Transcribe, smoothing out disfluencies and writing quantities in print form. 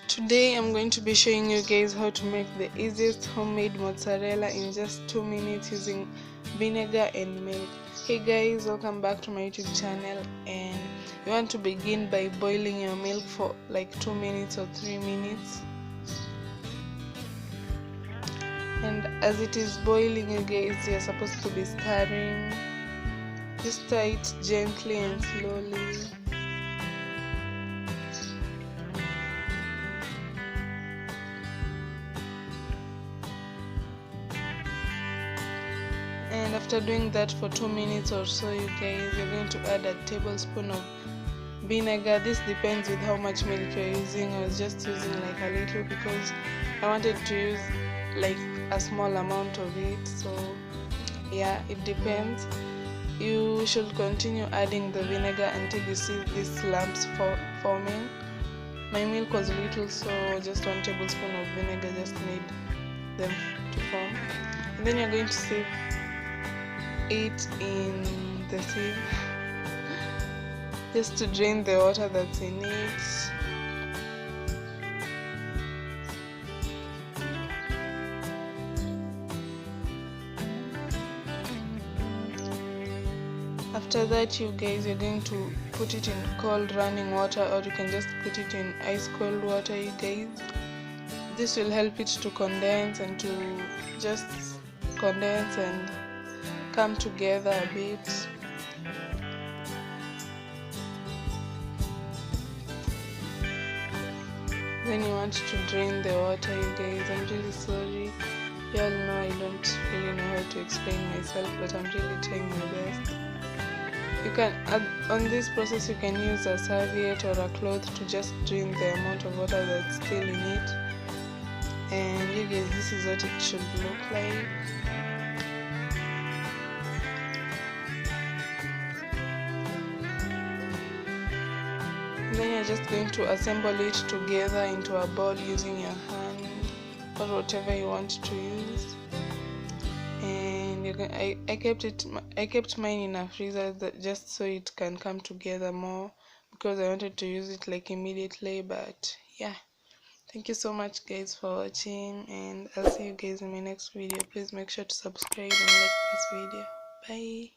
Today I'm going to be showing you guys how to make the easiest homemade mozzarella in just 2 minutes using vinegar and milk. Hey guys, welcome back to my YouTube channel, and you want to begin by boiling your milk for like 2 minutes or 3 minutes. And as it is boiling, you guys, you're supposed to be stirring. Just stir it gently and slowly. And after doing that for 2 minutes or so, you guys, you're going to add a tablespoon of vinegar. This depends with how much milk you're using. I was just using like a little because I wanted to use like a small amount of it, so yeah, it depends. You should continue adding the vinegar until you see these lumps forming. My milk was little, so just 1 tablespoon of vinegar just made them to form. And then you're going to sieve it in the sieve just to drain the water that's in it. After that, you guys, you're going to put it in cold running water, or you can just put it in ice cold water, you guys. This will help it to condense and to just condense and come together a bit. Then you want to drain the water, you guys. I'm really sorry, you all know I don't really know how to explain myself, but I'm really trying my best. You can on this process you can use a serviette or a cloth to just drain the amount of water that's still in it. And you guys, this is what it should look like. Then you're just going to assemble it together into a ball using your hand or whatever you want to use. And I kept mine in a freezer just so it can come together more, because I wanted to use it like immediately. But yeah, thank you so much guys for watching, and I'll see you guys in my next video. Please make sure to subscribe and like this video. Bye.